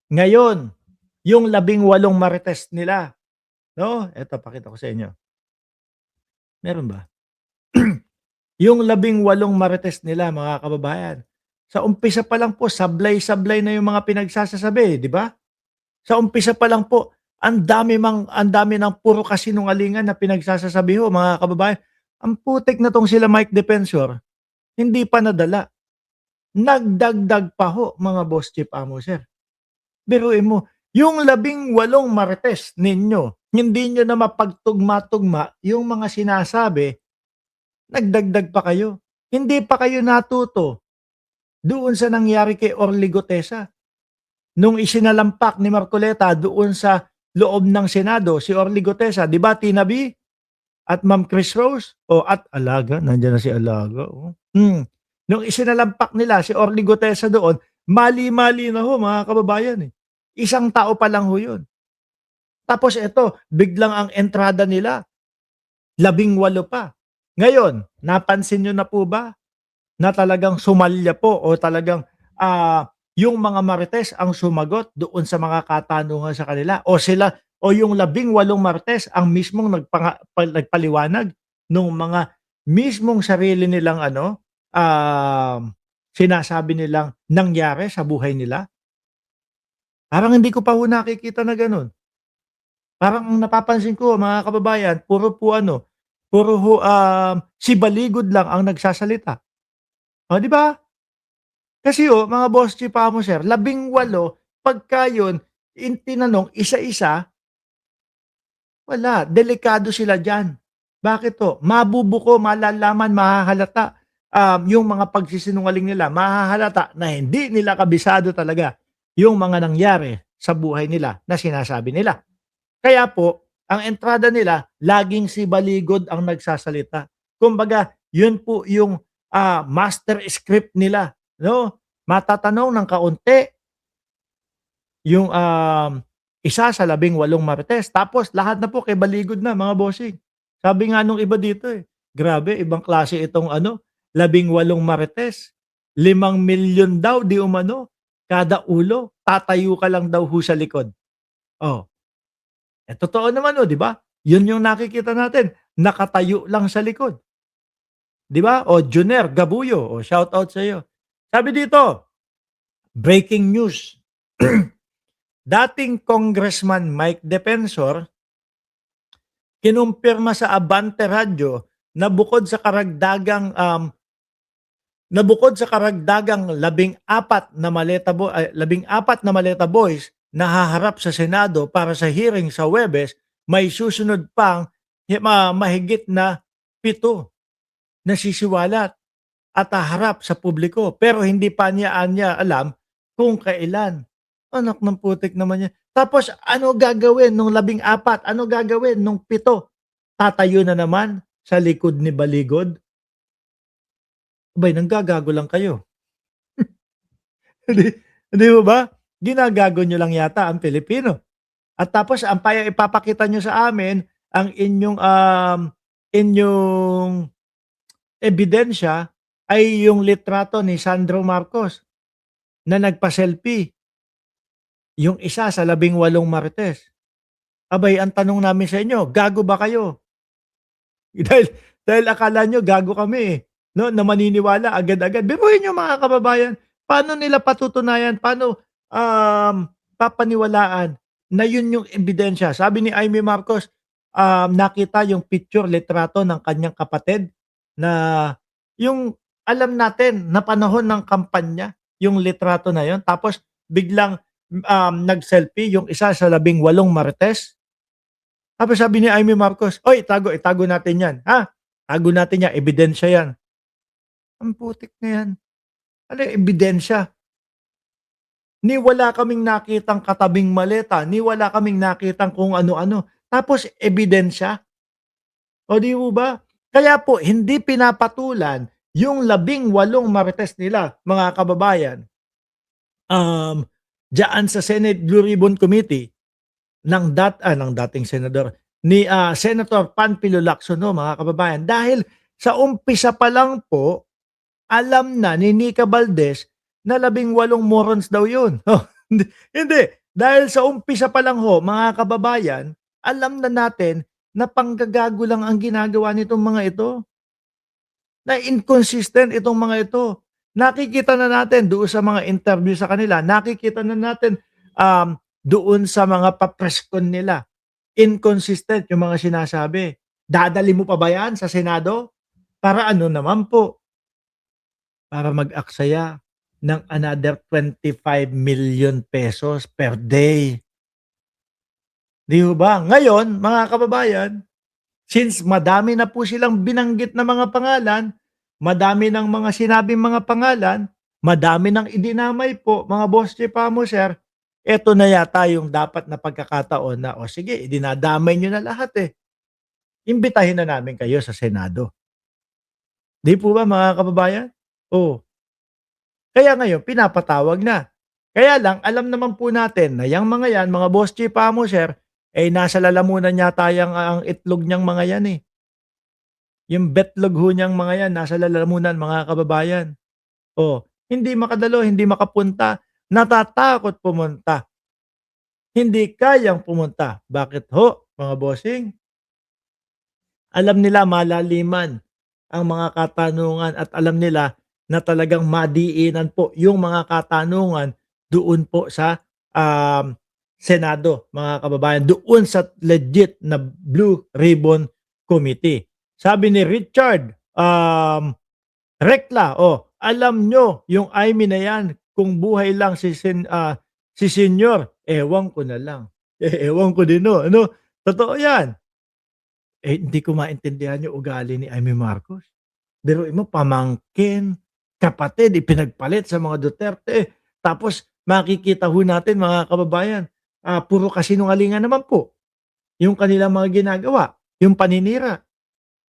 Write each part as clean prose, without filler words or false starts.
Ngayon, yung 18 marites nila, 'no, eto pakita ko sa inyo. Meron ba? Yung 18 marites nila mga kababayan, sa umpisa pa lang po sablay-sablay na yung mga pinagsasasabi, 'di ba? Sa umpisa pa lang po, ang dami ng puro kasinungalingan na pinagsasasabi ho mga kababayan. Ang putik na 'tong sila Mike Defensor, hindi pa nadala, nagdagdag pa ho mga boss chief amo sir. Biruin mo, yung 18 marites ninyo, hindi niyo na mapagtugma-tugma yung mga sinasabi, nagdagdag pa kayo. Hindi pa kayo natuto doon sa nangyari kay Orly Gutesa. Nung isinalampak ni Marcoleta doon sa loob ng Senado si Orly Gutesa, 'di ba Tina B at Ma'am Chris Rose, at Alaga, nandiyan na si Alaga, oh. Nung isinalampak nila si Orly Gutesa doon, mali-mali na ho mga kababayan, eh. Isang tao pa lang ho yun. Tapos eto, biglang ang entrada nila, 18 pa. Ngayon, napansin niyo na po ba na talagang sumalya po o talagang, yung mga marites ang sumagot doon sa mga katanungan sa kanila o sila o yung 18 marites ang mismong nagpaliwanag nung mga mismong sarili nilang ano, sinasabi nilang nangyari sa buhay nila? Parang hindi ko pa ho nakikita na gano'n. Parang ang napapansin ko mga kababayan puro po ano, puro ho, sibaligod lang ang nagsasalita. Oh, 'di ba? Kasi mga boss tsipamo sir, 18 pagka yun tinanong isa-isa, wala, delikado sila diyan. Bakit po? Mabubuko, malalaman, mahahalata, yung mga pagsisinungaling nila, mahahalata na hindi nila kabisado talaga yung mga nangyari sa buhay nila na sinasabi nila. Kaya po, ang entrada nila, laging si Baligod ang nagsasalita. Kumbaga, yun po yung, master script nila, 'no? Matatanong ng kaunti yung, isa sa 18 marites, tapos lahat na po kay Baligod na mga bossing. Sabi nga nung iba dito, grabe ibang klase itong ano, 18 marites, 5,000,000 daw di umano kada ulo, tatayo ka lang daw ho sa likod. Oh. Totoo naman 'di ba? Yun yung nakikita natin, nakatayo lang sa likod, 'di ba? Juner Gabuyo, shoutout sa'yo. Sabi dito, breaking news. Dating Congressman Mike Defensor, kinumpirma sa Abante Radio na bukod sa karagdagang 14 na 14 na maleta boys na haharap sa Senado para sa hearing sa Huwebes, may susunod pang mahigit na 7 na sisiwalat at haharap sa publiko. Pero hindi pa niya alam kung kailan. Anak ng putik naman yan. Tapos ano gagawin nung 14? Ano gagawin nung 7? Tatayo na naman sa likod ni Baligod? Abay, nanggagago lang kayo. Hindi mo ba? Ginagago niyo lang yata ang Pilipino. At tapos ang ipapakita niyo sa amin ang inyong ebidensya ay yung litrato ni Sandro Marcos na nagpa-selfie, yung isa sa 18 marites. Abay, ang tanong namin sa inyo, gago ba kayo? Dahil dahil akala niyo gago kami, 'no, na maniniwala agad-agad. Biruin niyo mga kababayan, paano nila patutunayan, paano, papaniwalaan na yun yung ebidensya? Sabi ni Amy Marcos, nakita yung picture, litrato ng kanyang kapatid na yung alam natin na panahon ng kampanya yung litrato na yun. Tapos biglang, nag-selfie yung isa sa 18 marites. Tapos sabi ni Amy Marcos, "Oy, itago natin 'yan, ha? Tago natin 'yan, ebidensya 'yan." Ang putik na 'yan. Ano yung ebidensya? Ni wala kaming nakitang katabing maleta, ni wala kaming nakitang kung ano-ano, tapos ebidensya? O 'di ho ba? Kaya po hindi pinapatulan yung 18 marites nila, mga kababayan, um, diyaan sa Senate Blue Ribbon Committee ng dating senador, ni, Senator Panfilo Lacson mga kababayan. Dahil sa umpisa pa lang po, alam na ni Nica Valdez na 18 morons daw yun. Hindi, dahil sa umpisa pa lang ho mga kababayan, alam na natin na panggagago lang ang ginagawa nitong mga ito, na inconsistent itong mga ito. Nakikita na natin doon sa mga interview sa kanila, nakikita na natin, doon sa mga pa-press con nila, inconsistent yung mga sinasabi. Dadalhin mo pa ba yan sa Senado? Para ano naman po, para mag-aksaya ng another 25 million pesos per day. 'Di ho ba? Ngayon, mga kababayan, since madami na po silang binanggit na mga pangalan, madami ng mga sinabing mga pangalan, madami ng idinamay po, mga boss chief Pamuser, eto na yata yung dapat na pagkakataon na, "O sige, idinadamay niyo na lahat, eh, imbitahin na namin kayo sa Senado." 'Di po ba mga kababayan? Oh, kaya ngayon pinapatawag na. Kaya lang alam naman po natin na yang mga yan, mga boss chief Pamuser, eh, nasa lalamunan yata yang ang itlog niyang mga yan, eh. Yung betlog ho niyang mga yan nasa lalamunan mga kababayan. Oh, hindi makadalo, hindi makapunta, natatakot pumunta, hindi kayang pumunta. Bakit ho, mga bossing? Alam nila malaliman ang mga katanungan at alam nila na talagang madiinan po yung mga katanungan doon po sa, Senado, mga kababayan, doon sa legit na Blue Ribbon Committee. Sabi ni Richard, Rekla, oh, alam nyo yung IMI na yan kung buhay lang si senyor, ewan ko na lang. Ewan ko din 'no, ano, totoo yan. Eh, hindi ko maintindihan yung ugali ni Amy Marcos. Biruin mo pamangkin, kapatid, ipinagpalit sa mga Duterte, tapos makikita ho natin mga kababayan, puro kasinungalingan naman po yung kanilang mga ginagawa, yung paninira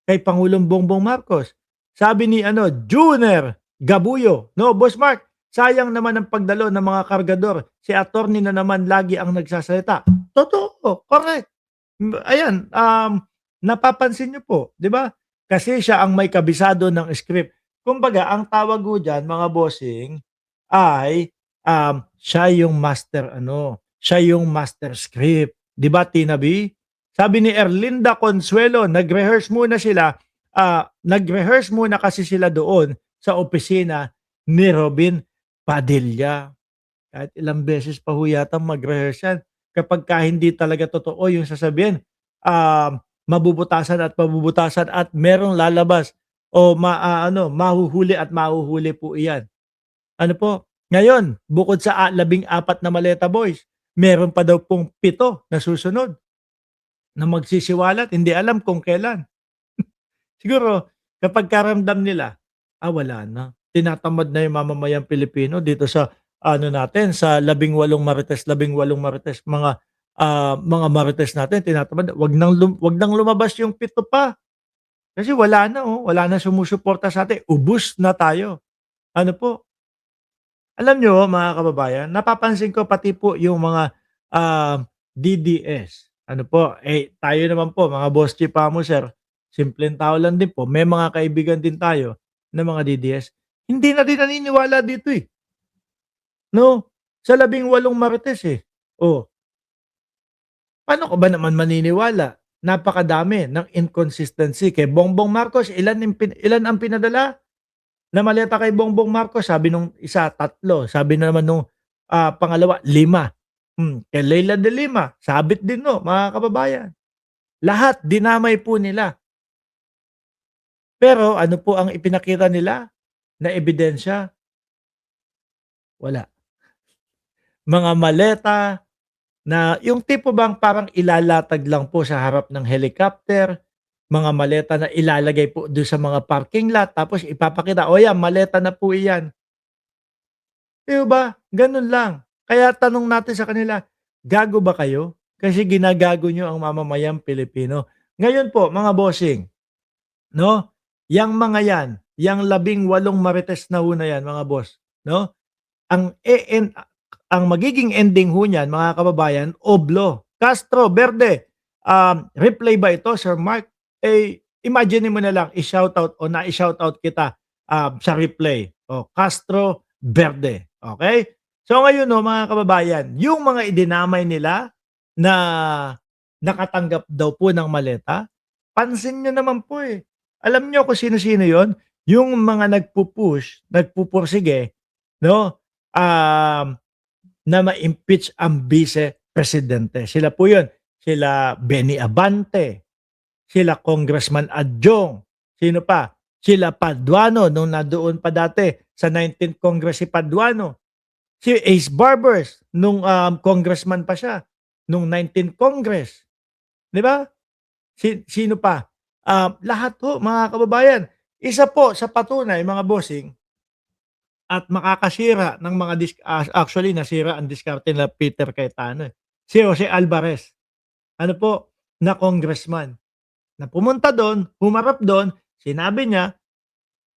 kay Pangulong Bongbong Marcos. Sabi ni ano, Junior Gabuyo, no, "Boss Mark, sayang naman ang pagdalo ng mga kargador. Si attorney na naman lagi ang nagsasalita." Totoo, correct. Ayan, napapansin niyo po, 'di ba? Kasi siya ang may kabisado ng script. Kumbaga ang tawag ho diyan mga bossing ay, siya yung master ano, siya yung master script, 'di ba Tina B? Sabi ni Erlinda Consuelo, nag-rehearse muna kasi sila doon sa opisina ni Robin Padilla. Kahit ilang beses pa ho yatang mag-rehearse yan. Kapagka hindi talaga totoo yung sasabihin, mabubutasan at mabubutasan at merong lalabas o mahuhuli at mahuhuli po iyan. Ano po, ngayon bukod sa 14 na maleta boys, meron pa daw pong 7 na susunod na magsisiwalat, hindi alam kung kailan. Siguro kapagka ramdam nila, wala na, tinatamad na yung mamamayang Pilipino dito sa ano natin, sa 18 Marites, mga Marites natin tinatamad, wag nang lumabas yung 7 pa. Kasi wala na, oh, wala na sumusuporta sa'tin, ubos na tayo. Ano po, alam niyo mga kababayan, napapansin ko pati po yung mga, DDS, ano po, eh, tayo naman po mga boss chief sir, simpleng tao lang din po, may mga kaibigan din tayo na mga DDS, hindi na din naniniwala dito, eh, 'no? Sa 18 Marites, eh. Oh, paano ka ba naman maniniwala? Napakadami ng inconsistency kay Bongbong Marcos, ilan ang pinadala na maleta kay Bongbong Marcos? Sabi nung isa, 3, sabi na naman nung, pangalawa, 5. Kay Leila de Lima, sabit din 'no, mga kababayan. Lahat dinamay po nila. Pero ano po ang ipinakita nila na ebidensya? Wala. Mga maleta na yung tipo bang parang ilalatag lang po sa harap ng helicopter, mga maleta na ilalagay po dun sa mga parking lot tapos ipapakita, "O yan, maleta na po iyan." 'Di ba? Ganun lang. Kaya tanong natin sa kanila, gago ba kayo? Kasi ginagago niyo ang mamamayang Pilipino. Ngayon po mga bossing, 'no, yang mga yan, yang 18 na ho na yan mga boss, 'no, ang ang magiging ending ho niyan mga kababayan, oblo. Castro Verde, replay ba ito Sir Mark? Eh, imagine mo na lang i-shoutout o nai-shoutout kita, sa replay. O Castro Verde, okey? So ngayon 'no mga kababayan, yung mga idinamay nila na nakatanggap daw po ng maleta, pansin niyo naman po, eh. Alam niyo kung sino-sino yon? Yung mga nagpu-push, nagpupursige 'no, na ma-impeach ang Vice Presidente. Sila po yun, sila Benny Abante, sila Congressman Adjong, sino pa? Sila Paduano nung nandoon pa dati sa 19th Congress si Paduano. Si Ace Barbers nung, congressman pa siya, nung 19th Congress, 'di ba? Sino pa? Lahat ho mga kababayan. Isa po sa patunay mga bossing at makakasira ng mga actually nasira ang diskarte nila Peter Cayetano, eh. Si Jose Alvarez, ano po, na congressman, na pumunta dun, humarap dun, sinabi niya,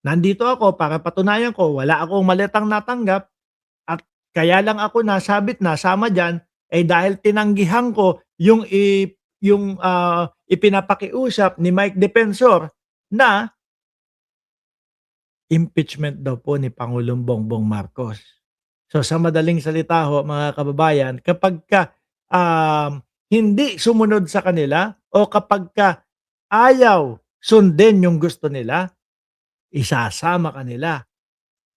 "Nandito ako para patunayan ko wala akong maletang natanggap." At kaya lang ako nasabit, nasama diyan, eh, dahil tinanggihan ko yung ipinapakiusap ni Mike Defensor na impeachment daw po ni Pangulong Bongbong Marcos. So, sa madaling salita ho mga kababayan, kapagka, hindi sumunod sa kanila o kapagka ayaw sundin yung gusto nila, isasama kanila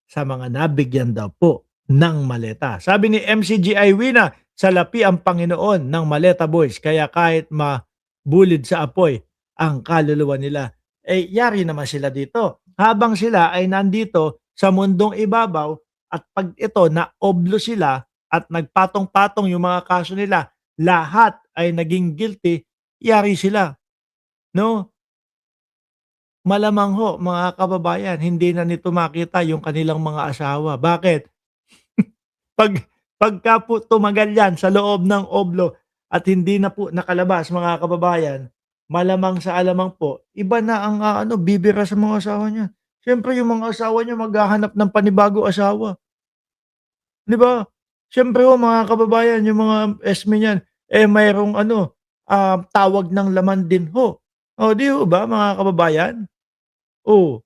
sa mga nabigyan daw po ng maleta. Sabi ni MCGI Wina, "Salapi ang Panginoon ng Maleta Boys kaya kahit mabulid sa apoy ang kaluluwa nila." Eh, yari naman sila dito. Habang sila ay nandito sa mundong ibabaw at 'pag ito naoblo sila at nagpatong-patong yung mga kaso nila, lahat ay naging guilty, yari sila, 'no? Malamang ho mga kababayan hindi na nito makita yung kanilang mga asawa. Bakit? 'Pag pagka po tumagal 'yan sa loob ng oblo at hindi na po nakalabas mga kababayan, malamang sa alamang po iba na ang bibira sa mga asawa niya. Siyempre yung mga asawa niya maghahanap ng panibagong asawa, 'di ba? Siyempre ho mga kababayan yung mga SME niyan, eh, mayroong tawag ng laman din ho. Oh, 'di ho ba mga kababayan? Oh.